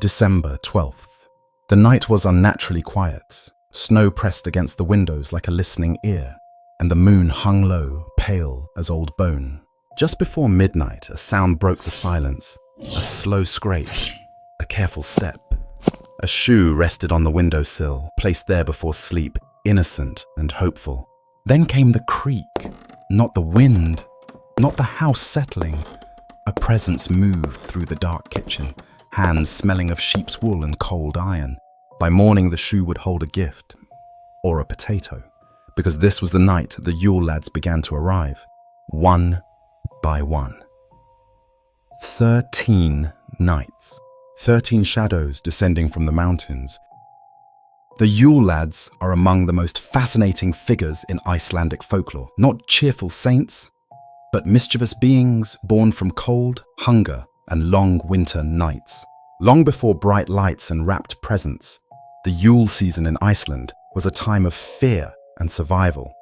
December 12th. The night was unnaturally quiet. Snow pressed against the windows like a listening ear, and the moon hung low, pale as old bone. Just before midnight, a sound broke the silence. A slow scrape, a careful step. A shoe rested on the windowsill, placed there before sleep, innocent and hopeful. Then came the creak, not the wind, not the house settling. A presence moved through the dark kitchen, hands smelling of sheep's wool and cold iron. By morning, the shoe would hold a gift, or a potato, because this was the night the Yule Lads began to arrive, one by one. 13 nights, 13 shadows descending from the mountains. The Yule Lads are among the most fascinating figures in Icelandic folklore. Not cheerful saints, but mischievous beings born from cold, hunger, and long winter nights. Long before bright lights and wrapped presents, the Yule season in Iceland was a time of fear and survival.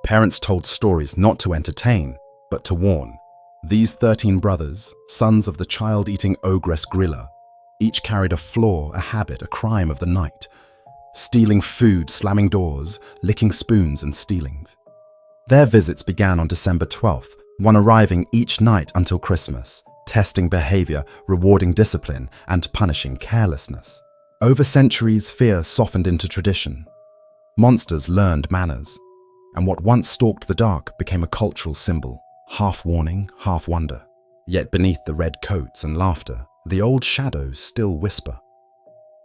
Parents told stories not to entertain, but to warn. These 13 brothers, sons of the child-eating ogress Grýla, each carried a flaw, a habit, a crime of the night. Stealing food, slamming doors, licking spoons and stealing. Their visits began on December 12th, one arriving each night until Christmas, testing behavior, rewarding discipline, and punishing carelessness. Over centuries, fear softened into tradition. Monsters learned manners, and what once stalked the dark became a cultural symbol, half warning, half wonder. Yet beneath the red coats and laughter, the old shadows still whisper.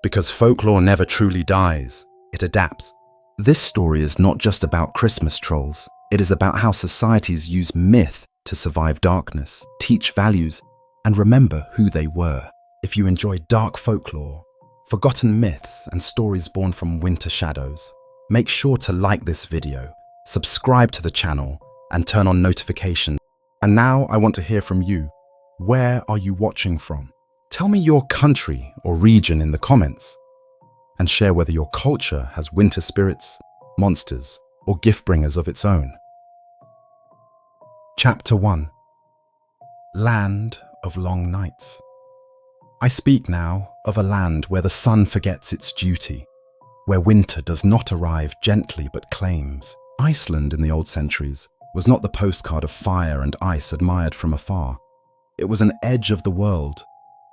Because folklore never truly dies, it adapts. This story is not just about Christmas trolls. It is about how societies use myth to survive darkness, teach values, and remember who they were. If you enjoy dark folklore, forgotten myths, and stories born from winter shadows, make sure to like this video, subscribe to the channel, and turn on notifications. And now I want to hear from you. Where are you watching from? Tell me your country or region in the comments, and share whether your culture has winter spirits, monsters, or gift bringers of its own. Chapter 1. Land of Long Nights. I speak now of a land where the sun forgets its duty, where winter does not arrive gently but claims. Iceland in the old centuries was not the postcard of fire and ice admired from afar. It was an edge of the world,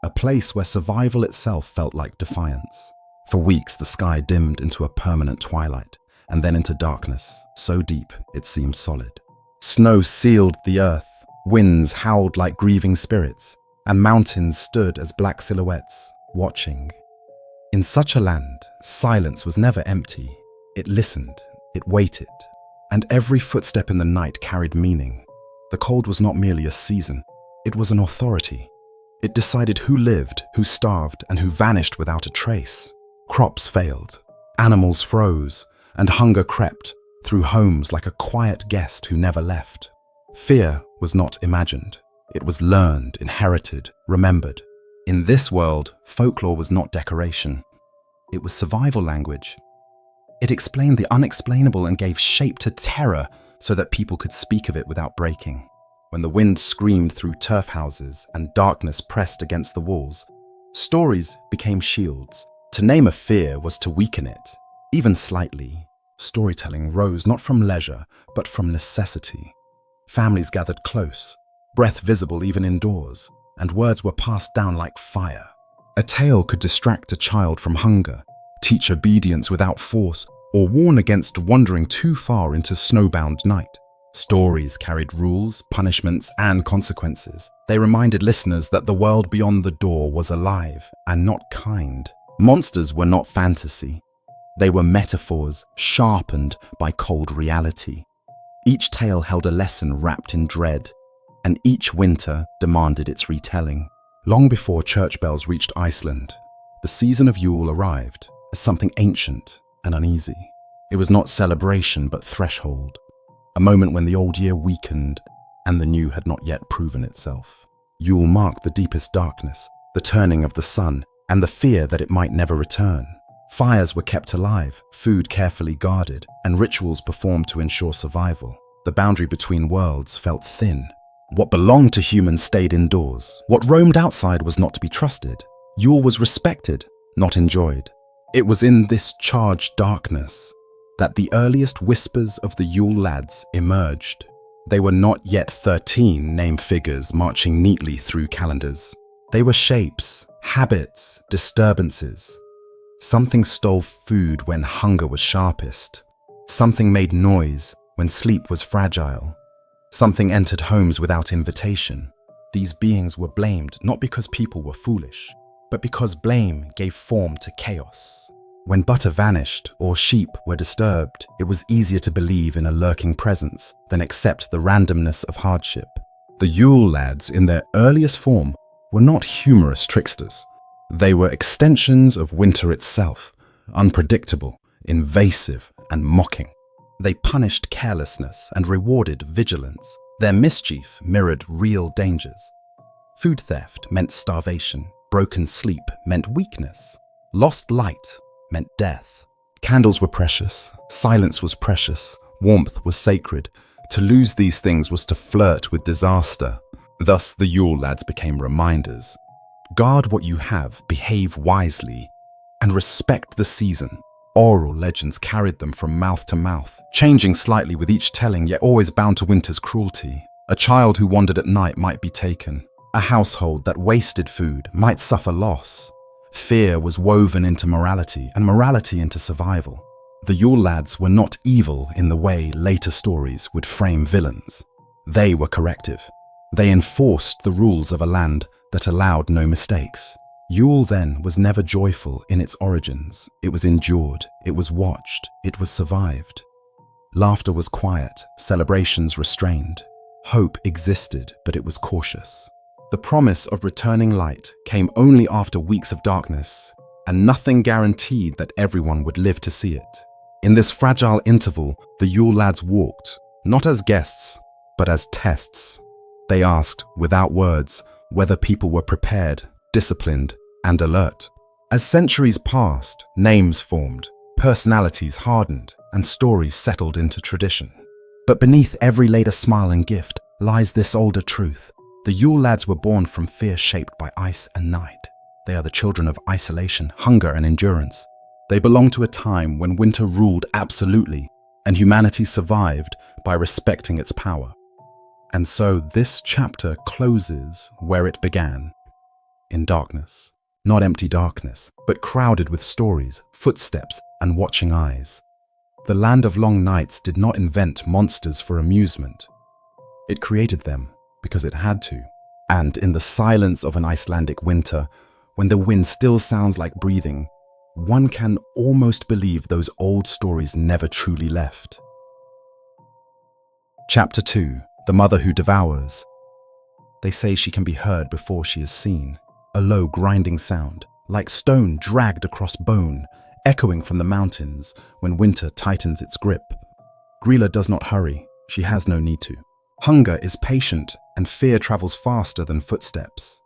a place where survival itself felt like defiance. For weeks the sky dimmed into a permanent twilight, and then into darkness, so deep it seemed solid. Snow sealed the earth, winds howled like grieving spirits, and mountains stood as black silhouettes, watching. In such a land, silence was never empty. It listened, it waited, and every footstep in the night carried meaning. The cold was not merely a season, it was an authority. It decided who lived, who starved, and who vanished without a trace. Crops failed, animals froze, and hunger crept through homes like a quiet guest who never left. Fear was not imagined. It was learned, inherited, remembered. In this world, folklore was not decoration. It was survival language. It explained the unexplainable and gave shape to terror so that people could speak of it without breaking. When the wind screamed through turf houses and darkness pressed against the walls, stories became shields. To name a fear was to weaken it, even slightly. Storytelling rose not from leisure, but from necessity. Families gathered close, breath visible even indoors, and words were passed down like fire. A tale could distract a child from hunger, teach obedience without force, or warn against wandering too far into snowbound night. Stories carried rules, punishments, and consequences. They reminded listeners that the world beyond the door was alive and not kind. Monsters were not fantasy. They were metaphors sharpened by cold reality. Each tale held a lesson wrapped in dread, and each winter demanded its retelling. Long before church bells reached Iceland, the season of Yule arrived as something ancient and uneasy. It was not celebration but threshold, a moment when the old year weakened and the new had not yet proven itself. Yule marked the deepest darkness, the turning of the sun, and the fear that it might never return. Fires were kept alive, food carefully guarded, and rituals performed to ensure survival. The boundary between worlds felt thin. What belonged to humans stayed indoors. What roamed outside was not to be trusted. Yule was respected, not enjoyed. It was in this charged darkness that the earliest whispers of the Yule Lads emerged. They were not yet 13 name figures marching neatly through calendars. They were shapes, habits, disturbances. Something stole food when hunger was sharpest. Something made noise when sleep was fragile. Something entered homes without invitation. These beings were blamed not because people were foolish, but because blame gave form to chaos. When butter vanished or sheep were disturbed, it was easier to believe in a lurking presence than accept the randomness of hardship. The Yule Lads, in their earliest form, were not humorous tricksters. They were extensions of winter itself, unpredictable, invasive, and mocking. They punished carelessness and rewarded vigilance. Their mischief mirrored real dangers. Food theft meant starvation. Broken sleep meant weakness. Lost light meant death. Candles were precious. Silence was precious. Warmth was sacred. To lose these things was to flirt with disaster. Thus, the Yule Lads became reminders. Guard what you have, behave wisely, and respect the season. Oral legends carried them from mouth to mouth, changing slightly with each telling, yet always bound to winter's cruelty. A child who wandered at night might be taken. A household that wasted food might suffer loss. Fear was woven into morality, and morality into survival. The Yule Lads were not evil in the way later stories would frame villains. They were corrective. They enforced the rules of a land that allowed no mistakes. Yule, then, was never joyful in its origins. It was endured, it was watched, it was survived. Laughter was quiet, celebrations restrained. Hope existed, but it was cautious. The promise of returning light came only after weeks of darkness, and nothing guaranteed that everyone would live to see it. In this fragile interval, the Yule Lads walked, not as guests, but as tests. They asked, without words, whether people were prepared, disciplined, and alert. As centuries passed, names formed, personalities hardened, and stories settled into tradition. But beneath every later smile and gift lies this older truth. The Yule Lads were born from fear shaped by ice and night. They are the children of isolation, hunger, and endurance. They belong to a time when winter ruled absolutely, and humanity survived by respecting its power. And so this chapter closes where it began, in darkness. Not empty darkness, but crowded with stories, footsteps, and watching eyes. The land of long nights did not invent monsters for amusement. It created them because it had to. And in the silence of an Icelandic winter, when the wind still sounds like breathing, one can almost believe those old stories never truly left. Chapter 2. The Mother Who Devours. They say she can be heard before she is seen. A low grinding sound, like stone dragged across bone, echoing from the mountains when winter tightens its grip. Grýla does not hurry. She has no need to. Hunger is patient, and fear travels faster than footsteps.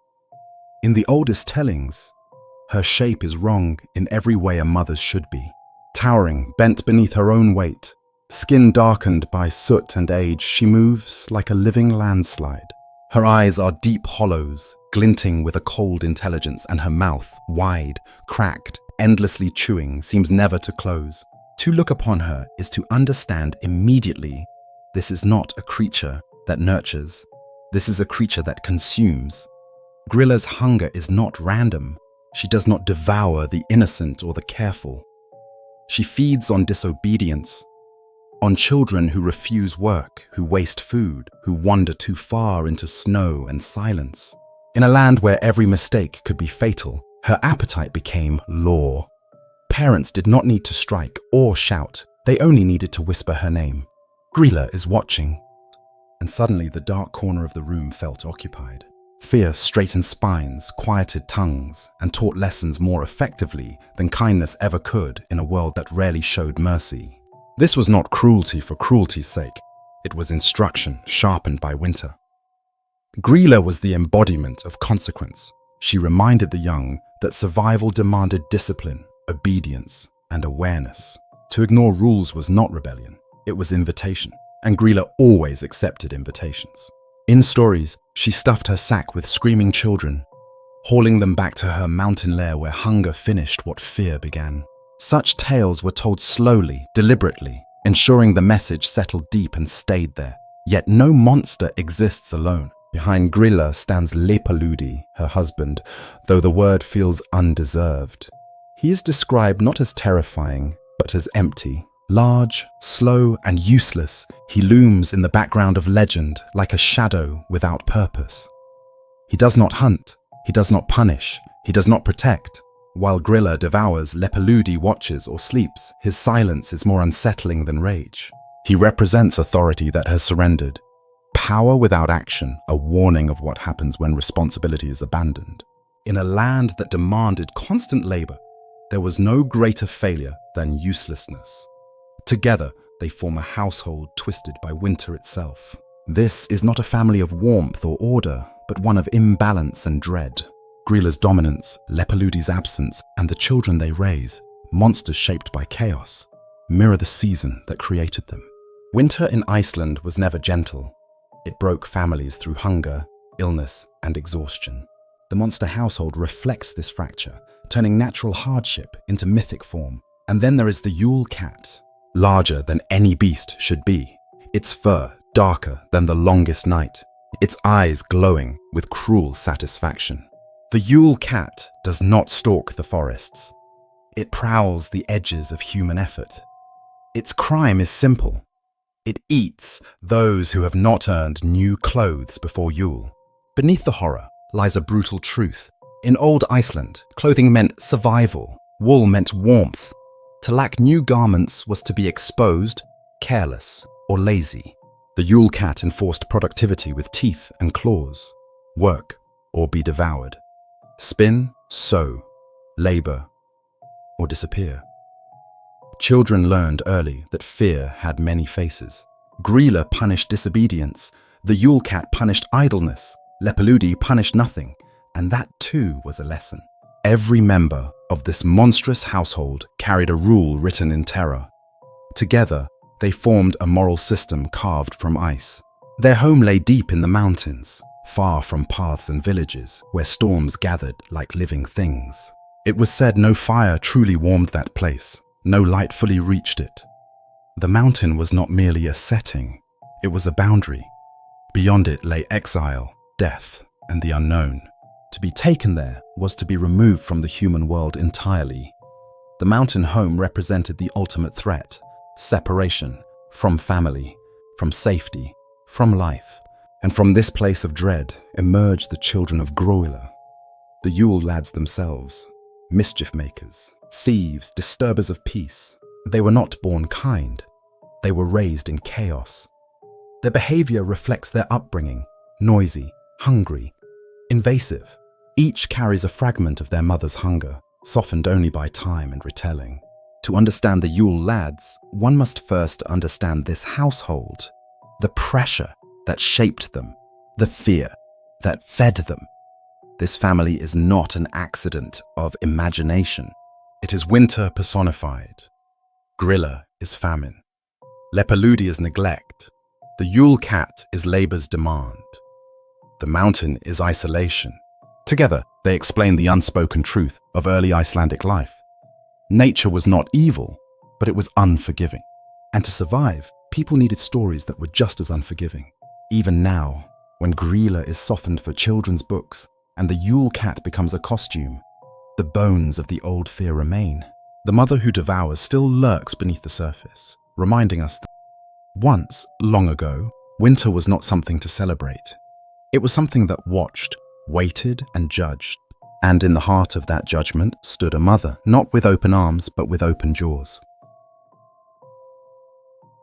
In the oldest tellings, her shape is wrong in every way a mother's should be. Towering, bent beneath her own weight, skin darkened by soot and age, she moves like a living landslide. Her eyes are deep hollows, glinting with a cold intelligence, and her mouth, wide, cracked, endlessly chewing, seems never to close. To look upon her is to understand immediately this is not a creature that nurtures. This is a creature that consumes. Grýla's hunger is not random. She does not devour the innocent or the careful. She feeds on disobedience, on children who refuse work, who waste food, who wander too far into snow and silence. In a land where every mistake could be fatal, her appetite became law. Parents did not need to strike or shout. They only needed to whisper her name. Grýla is watching. And suddenly the dark corner of the room felt occupied. Fear straightened spines, quieted tongues, and taught lessons more effectively than kindness ever could in a world that rarely showed mercy. This was not cruelty for cruelty's sake. It was instruction sharpened by winter. Grýla was the embodiment of consequence. She reminded the young that survival demanded discipline, obedience, and awareness. To ignore rules was not rebellion, it was invitation, and Grýla always accepted invitations. In stories, she stuffed her sack with screaming children. hauling them back to her mountain lair where hunger finished what fear began. Such tales were told slowly, deliberately, ensuring the message settled deep and stayed there. Yet no monster exists alone. Behind Grýla stands Lepaludi, her husband, though the word feels undeserved. He is described not as terrifying, but as empty. Large, slow, and useless, he looms in the background of legend like a shadow without purpose. He does not hunt, he does not punish, he does not protect. While Grýla devours, Lepaludi watches or sleeps. His silence is more unsettling than rage. He represents authority that has surrendered. Power without action, a warning of what happens when responsibility is abandoned. In a land that demanded constant labor, there was no greater failure than uselessness. Together, they form a household twisted by winter itself. This is not a family of warmth or order, but one of imbalance and dread. Grýla's dominance, Lepaludi's absence, and the children they raise, monsters shaped by chaos, mirror the season that created them. Winter in Iceland was never gentle. It broke families through hunger, illness, and exhaustion. The monster household reflects this fracture, turning natural hardship into mythic form. And then there is the Yule Cat, larger than any beast should be, its fur darker than the longest night, its eyes glowing with cruel satisfaction. The Yule Cat does not stalk the forests. It prowls the edges of human effort. Its crime is simple. It eats those who have not earned new clothes before Yule. Beneath the horror lies a brutal truth. In old Iceland, clothing meant survival, wool meant warmth. To lack new garments was to be exposed, careless, or lazy. The Yule Cat enforced productivity with teeth and claws. Work or be devoured. Spin, sow, labor, or disappear. Children learned early that fear had many faces. Grýla punished disobedience. The Yule Cat punished idleness. Lepaludi punished nothing. And that too was a lesson. Every member of this monstrous household carried a rule written in terror. Together, they formed a moral system carved from ice. Their home lay deep in the mountains, far from paths and villages, where storms gathered like living things. It was said no fire truly warmed that place, no light fully reached it. The mountain was not merely a setting, it was a boundary. Beyond it lay exile, death, and the unknown. To be taken there was to be removed from the human world entirely. The mountain home represented the ultimate threat, separation from family, from safety, from life. And from this place of dread emerged the children of Grýla, the Yule Lads themselves, mischief makers, thieves, disturbers of peace. They were not born kind. They were raised in chaos. Their behavior reflects their upbringing, noisy, hungry, invasive. Each carries a fragment of their mother's hunger, softened only by time and retelling. To understand the Yule Lads, one must first understand this household, the pressure that shaped them, the fear that fed them. This family is not an accident of imagination. It is winter personified. Grýla is famine. Lepaludi is neglect. The Yule Cat is labor's demand. The mountain is isolation. Together, they explain the unspoken truth of early Icelandic life. Nature was not evil, but it was unforgiving. And to survive, people needed stories that were just as unforgiving. Even now, when Grýla is softened for children's books and the Yule Cat becomes a costume, the bones of the old fear remain. The mother who devours still lurks beneath the surface, reminding us that once, long ago, winter was not something to celebrate. It was something that watched, waited, and judged. And in the heart of that judgment stood a mother, not with open arms, but with open jaws.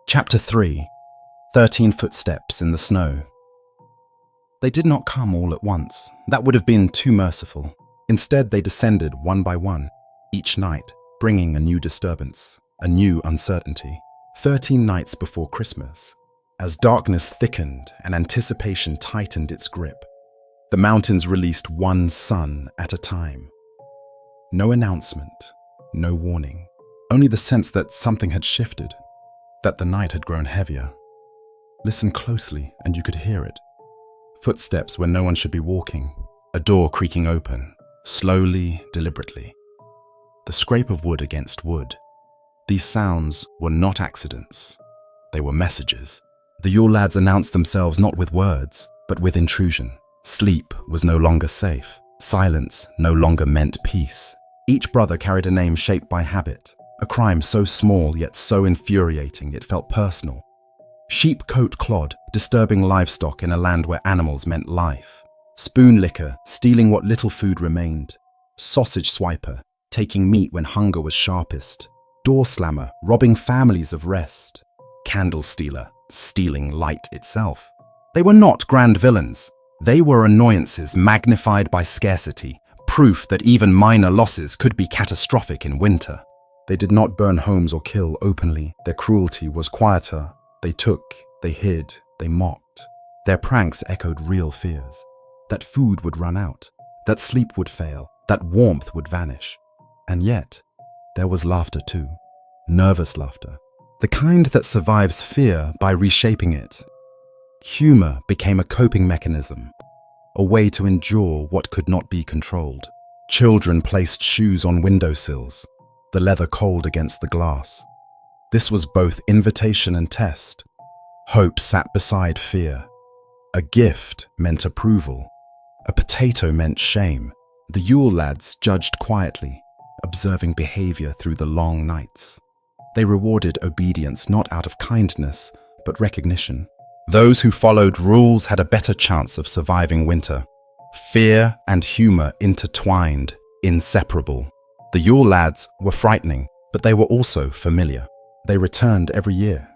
Chapter 3. 13 Footsteps in the Snow. They did not come all at once. That would have been too merciful. Instead, they descended one by one, each night, bringing a new disturbance, a new uncertainty. 13 nights before Christmas, as darkness thickened and anticipation tightened its grip, the mountains released one sun at a time. No announcement, no warning, only the sense that something had shifted, that the night had grown heavier. Listen closely and you could hear it. Footsteps where no one should be walking, A door creaking open, slowly, deliberately. The scrape of wood against wood. These sounds were not accidents. They were messages. The Yule Lads announced themselves not with words, but with intrusion. Sleep was no longer safe. Silence no longer meant peace. Each brother carried a name shaped by habit, a crime so small yet so infuriating it felt personal. Sheep coat clod, disturbing livestock in a land where animals meant life. Spoon licker, stealing what little food remained. Sausage swiper, taking meat when hunger was sharpest. Door slammer, robbing families of rest. Candle stealer, stealing light itself. They were not grand villains. They were annoyances magnified by scarcity, proof that even minor losses could be catastrophic in winter. They did not burn homes or kill openly. Their cruelty was quieter. They took, they hid, they mocked. Their pranks echoed real fears. That food would run out, that sleep would fail, that warmth would vanish. And yet, there was laughter too. Nervous laughter. The kind that survives fear by reshaping it. Humor became a coping mechanism, a way to endure what could not be controlled. Children placed shoes on windowsills, the leather cold against the glass. This was both invitation and test. Hope sat beside fear. A gift meant approval. A potato meant shame. The Yule Lads judged quietly, observing behavior through the long nights. They rewarded obedience not out of kindness, but recognition. Those who followed rules had a better chance of surviving winter. Fear and humor intertwined, inseparable. The Yule Lads were frightening, but they were also familiar. They returned every year,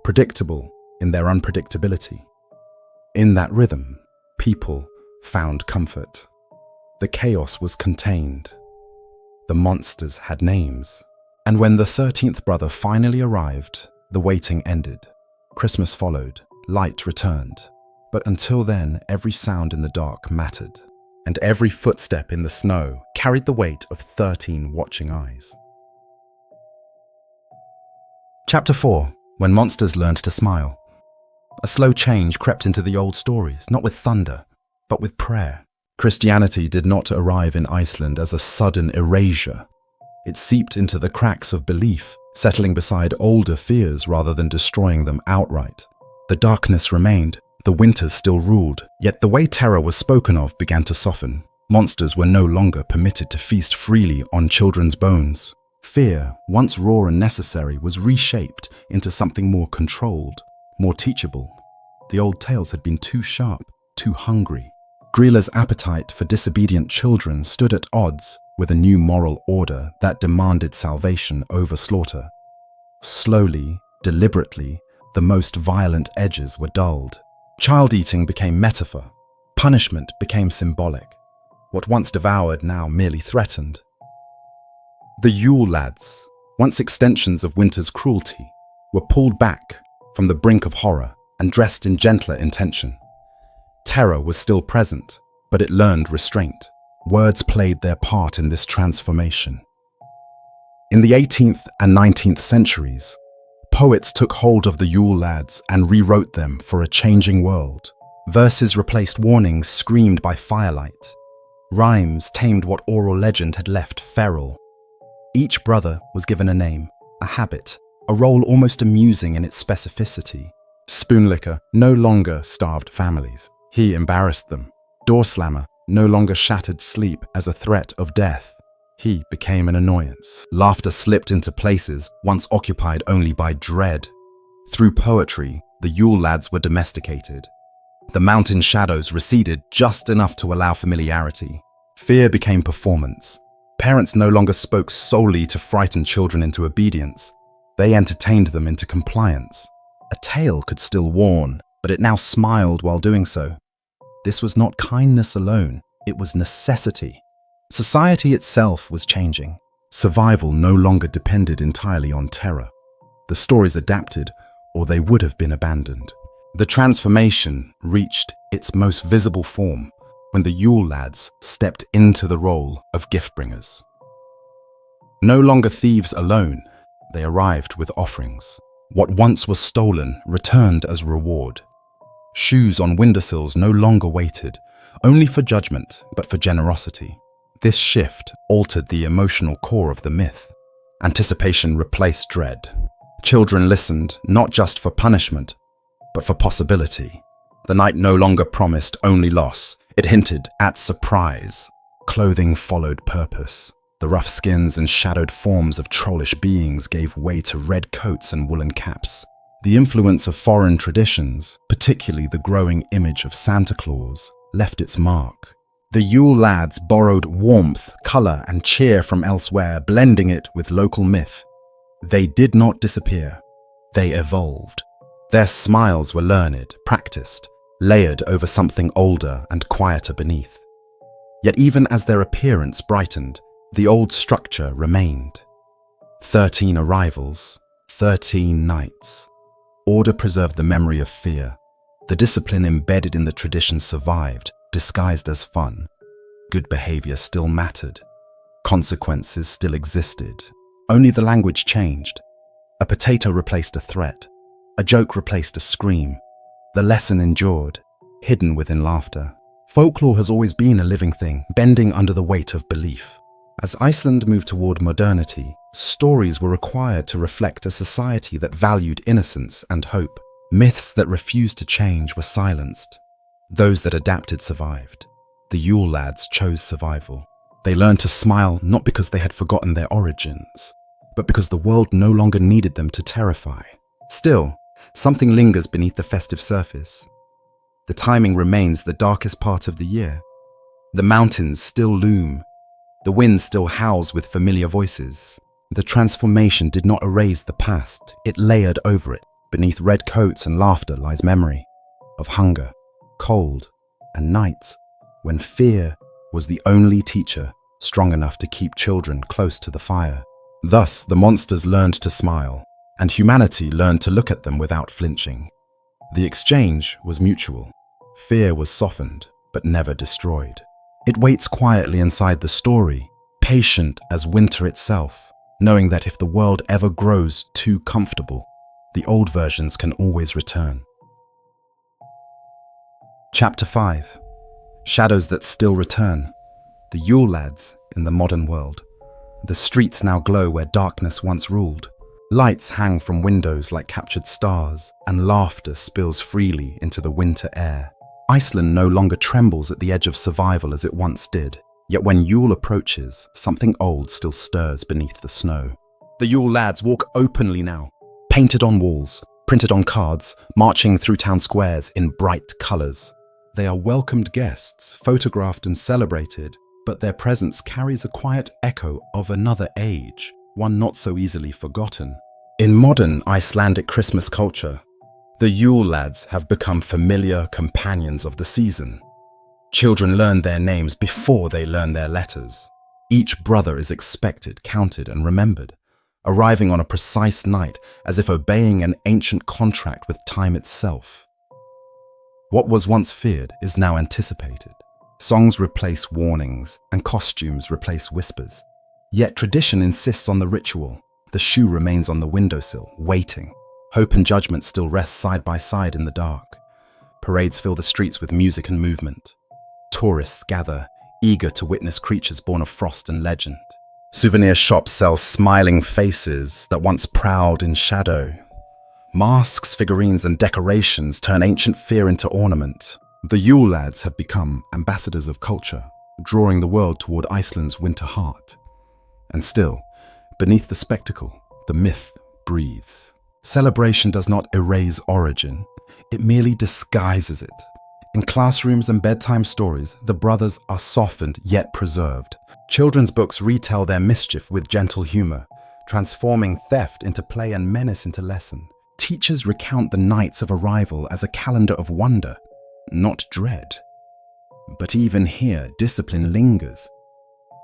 predictable in their unpredictability. In that rhythm, people found comfort. The chaos was contained. The monsters had names. And when the 13th brother finally arrived, the waiting ended. Christmas followed, light returned. But until then, every sound in the dark mattered, and every footstep in the snow carried the weight of 13 watching eyes. Chapter 4. When Monsters Learned to Smile. A slow change crept into the old stories, not with thunder, but with prayer. Christianity did not arrive in Iceland as a sudden erasure. It seeped into the cracks of belief, settling beside older fears rather than destroying them outright. The darkness remained, the winters still ruled, yet the way terror was spoken of began to soften. Monsters were no longer permitted to feast freely on children's bones. Fear, once raw and necessary, was reshaped into something more controlled, more teachable. The old tales had been too sharp, too hungry. Grýla's appetite for disobedient children stood at odds with a new moral order that demanded salvation over slaughter. Slowly, deliberately, the most violent edges were dulled. Child eating became metaphor. Punishment became symbolic. What once devoured now merely threatened. The Yule Lads, once extensions of winter's cruelty, were pulled back from the brink of horror and dressed in gentler intention. Terror was still present, but it learned restraint. Words played their part in this transformation. In the 18th and 19th centuries, poets took hold of the Yule Lads and rewrote them for a changing world. Verses replaced warnings screamed by firelight. Rhymes tamed what oral legend had left feral. Each brother was given a name, a habit, a role almost amusing in its specificity. Spoonlicker no longer starved families. He embarrassed them. Door slammer no longer shattered sleep as a threat of death. He became an annoyance. Laughter slipped into places once occupied only by dread. Through poetry, the Yule Lads were domesticated. The mountain shadows receded just enough to allow familiarity. Fear became performance. Parents no longer spoke solely to frighten children into obedience. They entertained them into compliance. A tale could still warn, but it now smiled while doing so. This was not kindness alone, it was necessity. Society itself was changing. Survival no longer depended entirely on terror. The stories adapted, or they would have been abandoned. The transformation reached its most visible form when the Yule Lads stepped into the role of gift-bringers. No longer thieves alone, they arrived with offerings. What once was stolen returned as reward. Shoes on windowsills no longer waited. only for judgment, but for generosity. This shift altered the emotional core of the myth. Anticipation replaced dread. Children listened not just for punishment, but for possibility. The night no longer promised only loss, it hinted at surprise. Clothing followed purpose. The rough skins and shadowed forms of trollish beings gave way to red coats and woolen caps. The influence of foreign traditions, particularly the growing image of Santa Claus, left its mark. The Yule Lads borrowed warmth, colour and cheer from elsewhere, blending it with local myth. They did not disappear. They evolved. Their smiles were learned, practiced, layered over something older and quieter beneath. Yet even as their appearance brightened, the old structure remained. 13 arrivals, 13 nights. Order preserved the memory of fear. The discipline embedded in the tradition survived, disguised as fun. Good behavior still mattered. Consequences still existed. Only the language changed. A potato replaced a threat. A joke replaced a scream. The lesson endured, hidden within laughter. Folklore has always been a living thing, bending under the weight of belief. As Iceland moved toward modernity, stories were required to reflect a society that valued innocence and hope. Myths that refused to change were silenced. Those that adapted survived. The Yule Lads chose survival. They learned to smile not because they had forgotten their origins, but because the world no longer needed them to terrify. Still, something lingers beneath the festive surface. The timing remains the darkest part of the year. The mountains still loom. The wind still howls with familiar voices. The transformation did not erase the past, it layered over it. Beneath red coats and laughter lies memory of hunger, cold, and nights when fear was the only teacher strong enough to keep children close to the fire. Thus, the monsters learned to smile, and humanity learned to look at them without flinching. The exchange was mutual. Fear was softened, but never destroyed. It waits quietly inside the story, patient as winter itself, knowing that if the world ever grows too comfortable, the old versions can always return. Chapter 5. Shadows that still return. The Yule Lads in the modern world. The streets now glow where darkness once ruled. Lights hang from windows like captured stars, and laughter spills freely into the winter air. Iceland no longer trembles at the edge of survival as it once did. Yet when Yule approaches, something old still stirs beneath the snow. The Yule Lads walk openly now, painted on walls, printed on cards, marching through town squares in bright colours. They are welcomed guests, photographed and celebrated, but their presence carries a quiet echo of another age, one not so easily forgotten. In modern Icelandic Christmas culture, the Yule Lads have become familiar companions of the season. Children learn their names before they learn their letters. Each brother is expected, counted, and remembered, arriving on a precise night as if obeying an ancient contract with time itself. What was once feared is now anticipated. Songs replace warnings, and costumes replace whispers. Yet tradition insists on the ritual. The shoe remains on the windowsill, waiting. Hope and judgment still rest side by side in the dark. Parades fill the streets with music and movement. Tourists gather, eager to witness creatures born of frost and legend. Souvenir shops sell smiling faces that once prowled in shadow. Masks, figurines, and decorations turn ancient fear into ornament. The Yule Lads have become ambassadors of culture, drawing the world toward Iceland's winter heart. And still, beneath the spectacle, the myth breathes. Celebration does not erase origin, it merely disguises it. In classrooms and bedtime stories, the brothers are softened yet preserved. Children's books retell their mischief with gentle humor, transforming theft into play and menace into lesson. Teachers recount the nights of arrival as a calendar of wonder, not dread. But even here, discipline lingers.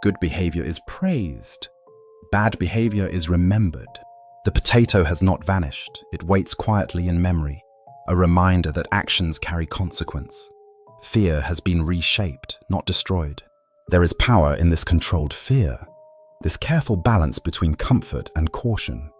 Good behavior is praised. Bad behavior is remembered. The potato has not vanished. It waits quietly in memory, a reminder that actions carry consequence. Fear has been reshaped, not destroyed. There is power in this controlled fear, this careful balance between comfort and caution.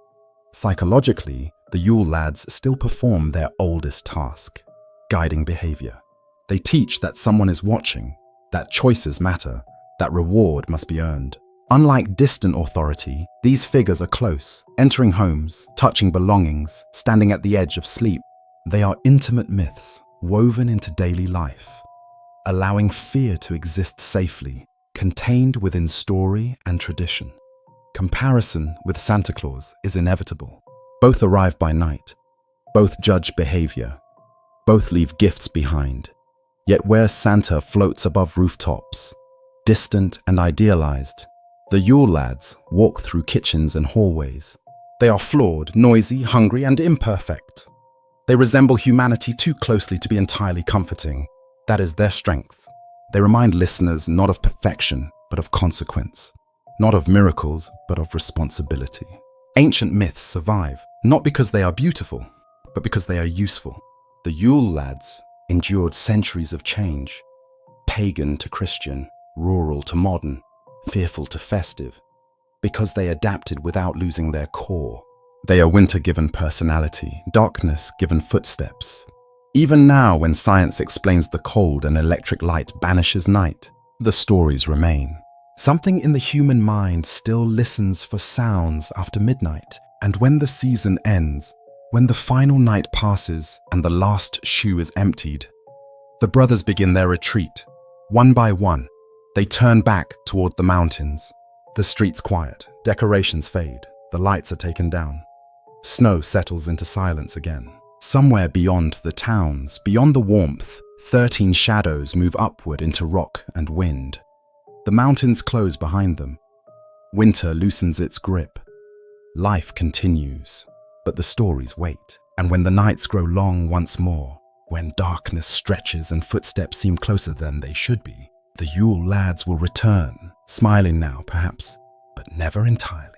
Psychologically, the Yule Lads still perform their oldest task, guiding behavior. They teach that someone is watching, that choices matter, that reward must be earned. Unlike distant authority, these figures are close, entering homes, touching belongings, standing at the edge of sleep. They are intimate myths, woven into daily life, allowing fear to exist safely, contained within story and tradition. Comparison with Santa Claus is inevitable. Both arrive by night, both judge behavior, both leave gifts behind. Yet where Santa floats above rooftops, distant and idealized, the Yule Lads walk through kitchens and hallways. They are flawed, noisy, hungry, and imperfect. They resemble humanity too closely to be entirely comforting. That is their strength. They remind listeners not of perfection, but of consequence. Not of miracles, but of responsibility. Ancient myths survive, not because they are beautiful, but because they are useful. The Yule Lads endured centuries of change. Pagan to Christian, rural to modern, fearful to festive, because they adapted without losing their core. They are winter given personality, darkness given footsteps. Even now, when science explains the cold and electric light banishes night, the stories remain. Something in the human mind still listens for sounds after midnight, and when the season ends, when the final night passes and the last shoe is emptied, the brothers begin their retreat. One by one, they turn back toward the mountains. The streets quiet, decorations fade, the lights are taken down. Snow settles into silence again. Somewhere beyond the towns, beyond the warmth, 13 shadows move upward into rock and wind. The mountains close behind them. Winter loosens its grip. Life continues, but the stories wait. And when the nights grow long once more, when darkness stretches and footsteps seem closer than they should be, the Yule Lads will return, smiling now perhaps, but never entirely.